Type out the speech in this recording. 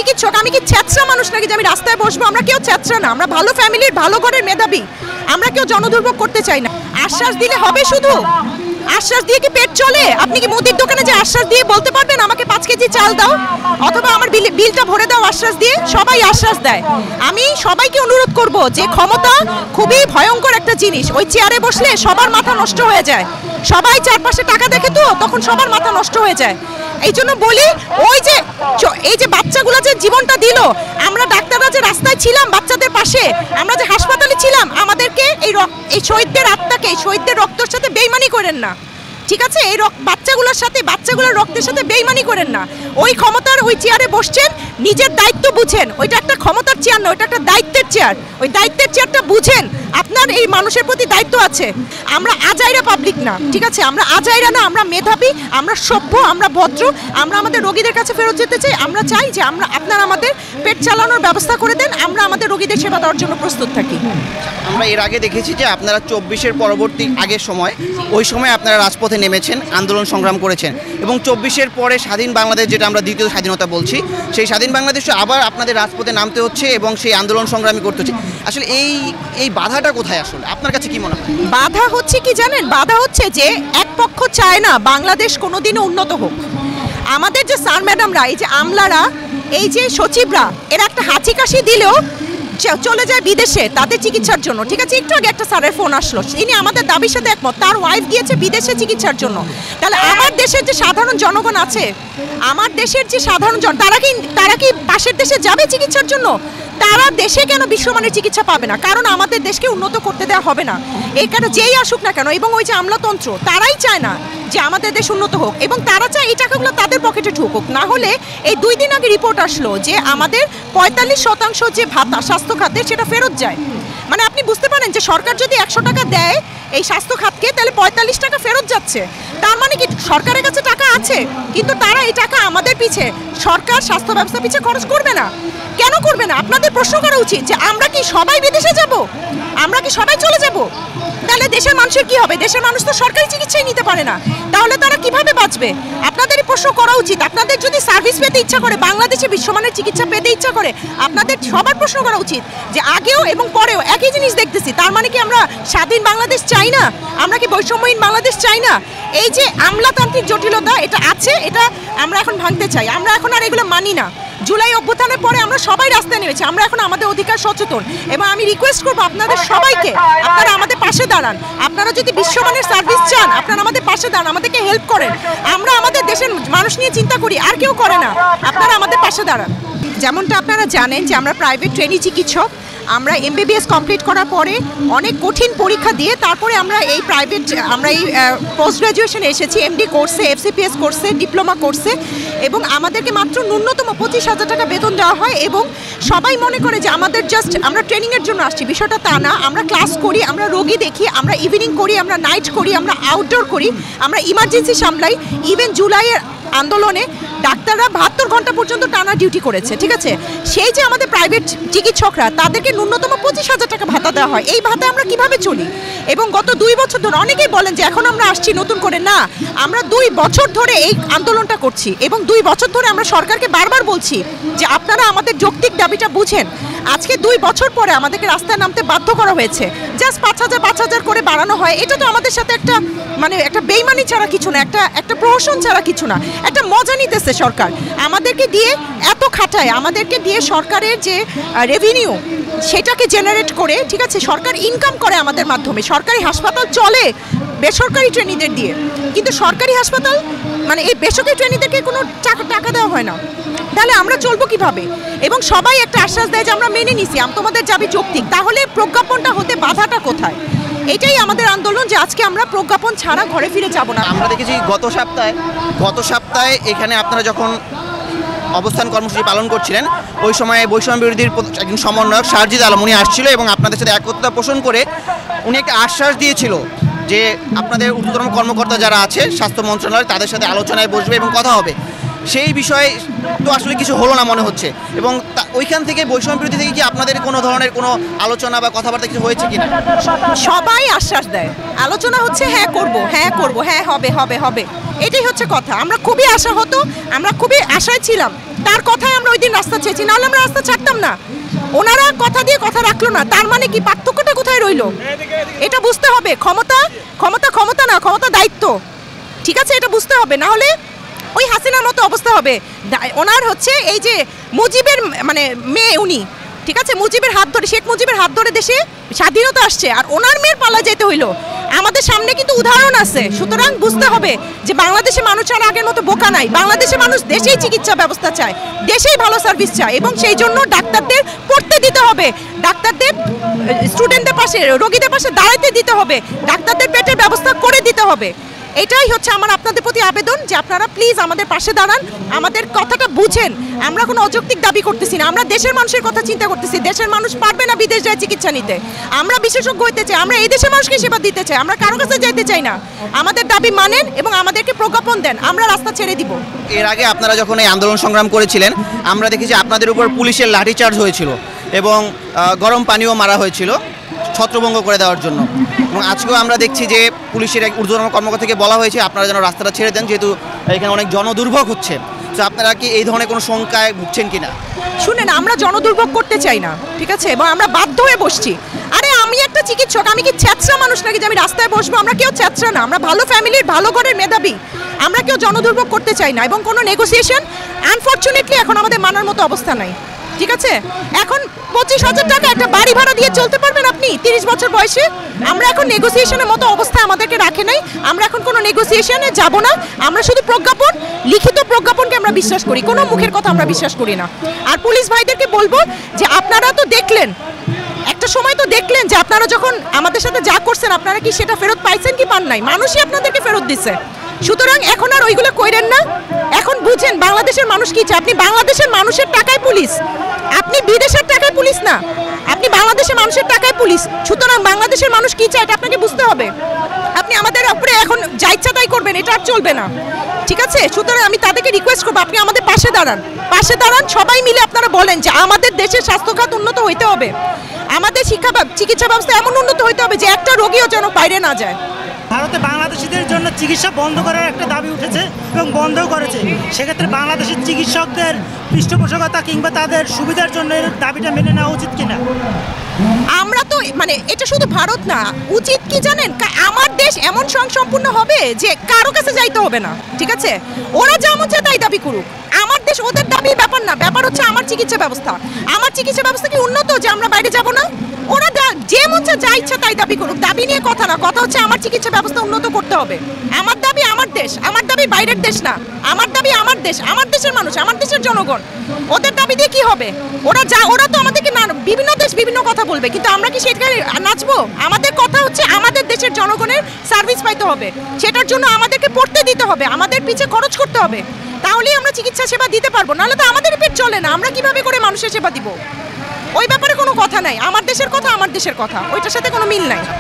চিকিৎসক, আমি কি ছ্যাঁচড়া মানুষ নাকি যে আমি রাস্তায় বসবো? আমরা কেউ ছ্যাঁচড়া না, আমরা ভালো ফ্যামিলির, ভালো ঘরের মেধাবী, আমরা কেউ জনদুর্ভোগ করতে চাই না। আশ্বাস দিলে হবে শুধু? আশ্বাস দিয়ে কি পেট চলে? আপনি কি মুদির দোকানে যে আশ্বাস দিয়ে বলতে পারবেন আমাকে 5 কেজি চাল দাও অথবা আমার বিলটা ভরে দাও আশ্বাস দিয়ে? সবাই আশ্বাস দেয়। আমি সবাইকে অনুরোধ করব যে ক্ষমতা খুবই ভয়ঙ্কর একটা জিনিস। ওই চেয়ারে বসলে সবার মাথা নষ্ট হয়ে যায়, সবাই চারপাশে টাকা দেখে তো তখন সবার মাথা নষ্ট হয়ে যায়। এই জন্য বলি, এই যে বাচ্চাগুলো যে জীবনটা দিল, আমরা ডাক্তাররা যে রাস্তায় ছিলাম বাচ্চাদের পাশে, আমরা যে হাসপাতালে ছিলাম, আমাদেরকে এই শহীদদের আত্মাকে, এই শহীদদের রক্তের সাথে বেইমানি করেন না, ঠিক আছে? এই বাচ্চাগুলোর সাথে, বাচ্চাগুলোর রক্তের সাথে বেইমানি করেন না। ওই ক্ষমতার ওই চেয়ারে বসছেন, নিজের দায়িত্ব বুঝেন। ওইটা একটা ক্ষমতার চেয়ার না, ওইটা একটা দায়িত্বের চেয়ার। ওই দায়িত্বের চেয়ারটা বুঝেন, আপনার এই মানুষের প্রতি দায়িত্ব আছে। আমরা আজাইরা পাবলিক না, ঠিক আছে? আমরা আজাইরা না, আমরা মেধাবী, আমরা সভ্য, আমরা ভদ্র, আমরা আমাদের রোগীদের কাছে ফেরত যেতে চাই। আমরা চাই যে আপনারা আমাদের পেট চালানোর ব্যবস্থা করে দেন, আমরা আমাদের রোগীদের সেবা দেওয়ার জন্য প্রস্তুত থাকি। আমরা এর আগে দেখেছি যে আপনারা 24-এর পরবর্তী আগের সময়, ওই সময় আপনারা রাজপথে নেমেছেন, আন্দোলন সংগ্রাম করেছেন, এবং 24-এর পরে স্বাধীন বাংলাদেশ, যেটা আমরা দ্বিতীয় স্বাধীনতা বলছি, সেই স্বাধীন বাংলাদেশে আবার আপনাদের রাজপথে নামতে হচ্ছে এবং সেই আন্দোলন সংগ্রামী করতে হচ্ছে। আসলে এই বাধাটা কোথায়? আসলে আপনার কাছে কি মনে হয়? বাধা হচ্ছে কি জানেন? বাধা হচ্ছে যে এক পক্ষ চায় না বাংলাদেশ কোনোদিনও উন্নত হোক। আমাদের যে স্যার ম্যাডামরা, এই যে আমলারা, এই যে সচিবরা, এরা একটা হাঁচি কাশি দিলেও চলে যায় বিদেশে তাদের চিকিৎসার জন্য, ঠিক আছে? একটু আগে একটা স্যারের ফোন আসলো, তিনি আমাদের দাবির সাথে একমত, তার ওয়াইফ গিয়েছে বিদেশে চিকিৎসার জন্য। তাহলে আমার দেশের যে সাধারণ জনগণ আছে, আমার দেশের যে সাধারণ তারা কি পাশের দেশে যাবে চিকিৎসার জন্য? তারা দেশে কেন বিশ্বমানের চিকিৎসা পাবে না? কারণ আমাদের দেশকে উন্নত করতে দেওয়া হবে না। এই কারণে যেই আসুক না কেন, এবং ওই যে আমলাতন্ত্র, তারাই চায় না যে আমাদের দেশ উন্নত হোক, এবং তারা চায় এই টাকাগুলো তাদের পকেটে ঢুকুক। না হলে এই 2 দিন আগে রিপোর্ট আসলো যে আমাদের 45% যে ভাতা স্বাস্থ্য খাতে, সেটা ফেরত যায়। মানে আপনি বুঝতে পারেন যে সরকার যদি 100 টাকা দেয় এই স্বাস্থ্য খাতকে, তাহলে 45 টাকা ফেরত যাচ্ছে। তার মানে কি সরকারের কাছে টাকা আছে, কিন্তু তারা এই টাকা আমাদের পিছে, সরকার স্বাস্থ্য ব্যবস্থা পিছে খরচ করবে না। কেন করবে না? আপনাদের প্রশ্ন করা উচিত যে আমরা কি সবাই বিদেশে যাব? আমরা কি সবাই চলে যাব? তাহলে দেশের মানুষের কি হবে? দেশের মানুষ তো সরকারি চিকিৎসাই নিতে পারে না, তাহলে তারা কিভাবে বাঁচবে? আপনাদেরই প্রশ্ন করা উচিত। আপনাদের যদি সার্ভিস পেতে ইচ্ছা করে, বাংলাদেশে বিশ্বমানের চিকিৎসা পেতে ইচ্ছা করে, আপনাদের সবার প্রশ্ন করা উচিত যে আগেও এবং পরেও একই জিনিস দেখতেছি। তার মানে কি আমরা স্বাধীন বাংলাদেশ চাই না? আমরা কি বৈষম্যহীন বাংলাদেশ চাই না? এই যে আমলাতান্ত্রিক জটিলতা এটা আছে, এটা আমরা এখন ভাঙতে চাই। আমরা এখন আর এগুলো মানি না। জুলাই অভ্যুত্থানের পরে আমরা সবাই রাস্তায় নেমেছি, আমরা এখন আমাদের অধিকার সচেতন, এবং আমি রিকোয়েস্ট করবো আপনাদের সবাইকে, আপনারা আমাদের পাশে দাঁড়ান। আপনারা যদি বিশ্বমানের সার্ভিস চান, আপনারা আমাদের পাশে দাঁড়ান, আমাদেরকে হেল্প করেন। আমরা আমাদের দেশের মানুষ নিয়ে চিন্তা করি, আর কেউ করে না। আপনারা আমাদের পাশে দাঁড়ান। যেমনটা আপনারা জানেন যে আমরা প্রাইভেট ট্রেনি চিকিৎসক। আমরা MBBS কমপ্লিট করার পরে অনেক কঠিন পরীক্ষা দিয়ে তারপরে আমরা এই পোস্ট গ্রাজুয়েশনে এসেছি, MD কোর্সে, FCPS কোর্সে, ডিপ্লোমা কোর্সে, এবং আমাদেরকে মাত্র ন্যূনতম 25,000 টাকা বেতন দেওয়া হয়। এবং সবাই মনে করে যে আমাদের জাস্ট আমরা ট্রেনিংয়ের জন্য আসছি, বিষয়টা তা না। আমরা ক্লাস করি, আমরা রোগী দেখি, আমরা ইভিনিং করি, আমরা নাইট করি, আমরা আউটডোর করি, আমরা ইমার্জেন্সি সামলাই। ইভেন জুলাইয়ের আন্দোলনে ডাক্তাররা 72 ঘন্টা পর্যন্ত টানা ডিউটি করেছে, ঠিক আছে? সেই যে আমাদের প্রাইভেট চিকিৎসকরা, তাদেরকে ন্যূনতম 25,000 টাকা ভাতা দেওয়া হয়। এই ভাতা আমরা কিভাবে চলি? এবং গত 2 বছর ধরে অনেকেই বলেন যে এখন আমরা আসছি নতুন করে, না, আমরা 2 বছর ধরে এই আন্দোলনটা করছি, এবং 2 বছর ধরে আমরা সরকারকে বারবার বলছি যে আপনারা আমাদের যৌক্তিক দাবিটা বুঝেন। আজকে 2 বছর পরে আমাদেরকে রাস্তায় নামতে বাধ্য করা হয়েছে, জাস্ট 5,000 করে বাড়ানো হয়। এটা তো আমাদের সাথে একটা বেইমানি ছাড়া কিছু না, একটা প্রহসন ছাড়া কিছু না, একটা মজা নিতেছে সরকার। আমাদেরকে দিয়ে এত খাটায়, আমাদেরকে দিয়ে সরকারের যে রেভিনিউ সেটাকে জেনারেট করে, ঠিক আছে? সরকার ইনকাম করে আমাদের মাধ্যমে। সরকারি হাসপাতাল চলে বেসরকারি ট্রেনিদের দিয়ে, কিন্তু সরকারি হাসপাতাল এই বেসরকারি ট্রেনিদেরকে কোনো টাকা দেওয়া হয় না। তাহলে আমরা চলবো কিভাবে? এবং সবাই একটা আশ্বাস দেয় যে আমরা মেনে নিছি, তোমাদের যাবে যৌক্তিক। তাহলে প্রজ্ঞাপনটা হতে বাধাটা কোথায়? এটাই আমাদের আন্দোলন, যে আজকে আমরা প্রজ্ঞাপন ছাড়া ঘরে ফিরে যাব না। আমরা দেখেছি গত সপ্তাহে এখানে আপনারা যখন অবস্থান কর্মসূচি পালন করছিলেন, ওই সময় বৈষম্য বিরোধীর একজন সমন্বয়ক শারজিদ আলম উনি আসছিল এবং আপনাদের সাথে একত্রতা পোষণ করে উনি একটা আশ্বাস দিয়েছিল যে আপনাদের ঊর্ধ্বতন কর্মকর্তা যারা আছে স্বাস্থ্য মন্ত্রণালয়, তাদের সাথে আলোচনায় বসবে এবং কথা হবে। সেই বিষয়ে তো আসলে কিছু হলো না মনে হচ্ছে, এবং ওইখান থেকে বৈষম্য বিরোধী থেকে কি আপনাদের কোনো ধরনের কোনো আলোচনা বা কথাবার্তা কিছু হয়েছে কিনা? সবাই আশ্বাস দেয়, আলোচনা হচ্ছে, হ্যাঁ করব, হ্যাঁ করব, হ্যাঁ হবে, এটাই হচ্ছে কথা। আমরা খুবই আশাহত, আমরা খুবই আশায় ছিলাম তার কথায় আমরা ওই দিন রাস্তা চেয়েছি, নাহলে আমরা রাস্তা ছাড়তাম না। ওনারা কথা দিয়ে কথা রাখলো না, তার মানে কি পার্থক্যটা কোথায় রইলো? এটা বুঝতে হবে। ক্ষমতা ক্ষমতা ক্ষমতা না, ক্ষমতা দায়িত্ব, ঠিক আছে? এটা বুঝতে হবে, না হলে ওই হাসিনার মতো অবস্থা হবে। ওনার হচ্ছে এই যে মুজিবের মানে মেয়ে উনি, ঠিক আছে, মুজিবের হাত ধরে, শেখ মুজিবের হাত ধরে দেশে স্বাধীনতা আসছে, আর ওনার মেয়ের পালা যেতে হইলো। আমাদের সামনে কিন্তু উদাহরণ আছে। সুতরাং বুঝতে হবে যে বাংলাদেশে মানুষ আর আগের মতো বোকা নাই। বাংলাদেশে মানুষ দেশেই চিকিৎসা ব্যবস্থা চায়, দেশেই ভালো সার্ভিস চায়, এবং সেই জন্য ডাক্তারদের পড়তে দিতে হবে, ডাক্তারদের স্টুডেন্টদের পাশে, রোগীদের পাশে দাঁড়াতে দিতে হবে, ডাক্তারদের পেটের ব্যবস্থা করে দিতে হবে। এটাই হচ্ছে আমার আপনাদের প্রতি আবেদন যে আপনারা প্লিজ আমাদের পাশে দাঁড়ান, আমাদের কথাটা বুঝেন। আমরা কোনো অযৌক্তিক দাবি করতেছি না, আমরা দেশের মানুষের কথা চিন্তা করতেছি। দেশের মানুষ পারবে না বিদেশ যায় চিকিৎসা নিতে, আমরা বিশেষজ্ঞ হইতে চাই, আমরা এই দেশের মানুষকে সেবা দিতে চাই, আমরা কারো কাছে যেতে চাই না। আমাদের দাবি মানেন এবং আমাদেরকে প্রজ্ঞাপন দেন, আমরা রাস্তা ছেড়ে দিব। এর আগে আপনারা যখন এই আন্দোলন সংগ্রাম করেছিলেন, আমরা দেখেছি আপনাদের উপর পুলিশের লাঠিচার্জ হয়েছিল এবং গরম পানিও মারা হয়েছিল ছত্রভঙ্গ করে দেওয়ার জন্য। এবং আজকেও আমরা দেখছি যে পুলিশের এক ঊর্ধ্বতন কর্মকর্তাকে বলা হয়েছে আপনারা যেন রাস্তাটা ছেড়ে দেন, যেহেতু এখানে অনেক জনদুর্ভোগ হচ্ছে। তো আপনারা কি এই ধরনের কোনো শঙ্কায় ভুগছেন কিনা? শুনেন, আমরা জনদুর্ভোগ করতে চাই না, ঠিক আছে, এবং আমরা বাধ্য হয়ে বসছি। আরে আমি একটা চিকিৎসক, আমি কি ছ্যাঁচড়া মানুষ নাকি যে আমি রাস্তায় বসবো? আমরা কেউ ছ্যাঁচড়া না, আমরা ভালো ফ্যামিলির, ভালো ঘরের মেধাবী। আমরা কেউ জনদুর্ভোগ করতে চাই না, এবং কোনো নেগোসিয়েশন আনফর্চুনেটলি এখন আমাদের মানার মতো অবস্থা নাই, ঠিক আছে? এখন 25,000 টাকা একটা বাড়ি ভাড়া দিয়ে চলতে পারবেন আপনি 30 বছর বয়সে? আমরা এখন নেগোসিয়েশনের মতো অবস্থায় আমাদেরকে রাখে নাই, আমরা এখন কোনো নেগোসিয়েশনে যাব না। আমরা শুধু প্রজ্ঞাপন, লিখিত প্রজ্ঞাপনকে আমরা বিশ্বাস করি, কোনো মুখের কথা আমরা বিশ্বাস করি না। আর পুলিশ ভাইদেরকে বলবো যে আপনারা তো দেখলেন, একটা সময় তো দেখলেন যে আপনারা যখন আমাদের সাথে যা করছেন, আপনারা কি সেটা ফেরত পাইছেন কি পান নাই? মানুষই আপনাদেরকে ফেরত দিচ্ছে। সুতরাং এখন আর ওইগুলো কইরেন না, এখন বুঝেন বাংলাদেশের মানুষ কি চায়। আপনি বাংলাদেশের মানুষের টাকায় পুলিশ, আপনি বিদেশের টাকায় পুলিশ না, আপনি বাংলাদেশের মানুষের টাকায় পুলিশ। সুতরাং বাংলাদেশের মানুষ কি চায় এটা আপনাকে বুঝতে হবে। আপনি আমাদের উপরে এখন যা ইচ্ছা তাই করবেন, এটা আর চলবে না, ঠিক আছে? সুতরাং আমি তাদেরকে রিকোয়েস্ট করবো আপনি আমাদের পাশে দাঁড়ান, পাশে দাঁড়ান। সবাই মিলে আপনারা বলেন যে আমাদের দেশের স্বাস্থ্যখাত উন্নত হইতে হবে, আমাদের চিকিৎসা ব্যবস্থা এমন উন্নত হইতে হবে যে একটা রোগীও যেন বাইরে না যায়। ভারতে বাংলাদেশিদের জন্য চিকিৎসা বন্ধ করার একটা দাবি উঠেছে এবং বন্ধও করেছে। সেক্ষেত্রে বাংলাদেশের চিকিৎসকদের পৃষ্ঠপোষকতা কিংবা তাদের সুবিধার জন্য এর দাবিটা মেনে নেওয়া উচিত কিনা? আমরা তো মানে এটা শুধু ভারত না, উচিত কি জানেন, আমার দেশ এমন স্বয়ংসম্পূর্ণ হবে যে কারো কাছে যাইতে হবে না, ঠিক আছে? ওরা যা মন চায় তাই দাবি করুক, আমার দেশ ওদের দাবির ব্যাপার না। ব্যাপার হচ্ছে আমার চিকিৎসা ব্যবস্থা। আমার চিকিৎসা ব্যবস্থা কি উন্নত যে আমরা বাইরে যাব না? ওরা যে মন চায় যা ইচ্ছা তাই দাবি করুক, দাবি নিয়ে কথা না, কথা হচ্ছে আমার চিকিৎসা ব্যবস্থা উন্নত করতে হবে। আমার দাবি আমার দেশ, আমার দাবি বাইরের দেশ না, আমার দাবি আমার দেশ, আমার দেশের মানুষ, আমার দেশের জনগণ। ওদের দাবি দিয়ে কি হবে? ওরা তো আমাদেরকে না, বিভিন্ন দেশ বিভিন্ন কথা বলবে, কিন্তু আমরা কি সেটাকে নাচবো? আমাদের কথা হচ্ছে আমাদের দেশের জনগণের সার্ভিস পাইতে হবে, সেটার জন্য আমাদেরকে পড়তে দিতে হবে, আমাদের পিছে খরচ করতে হবে, তাহলেই আমরা চিকিৎসা সেবা দিতে পারবো। নাহলে তো আমাদের পেট চলে না, আমরা কিভাবে করে মানুষের সেবা দিব? ওই ব্যাপারে কোনো কথা নাই। আমার দেশের কথা আমার দেশের কথা, ওইটার সাথে কোনো মিল নাই।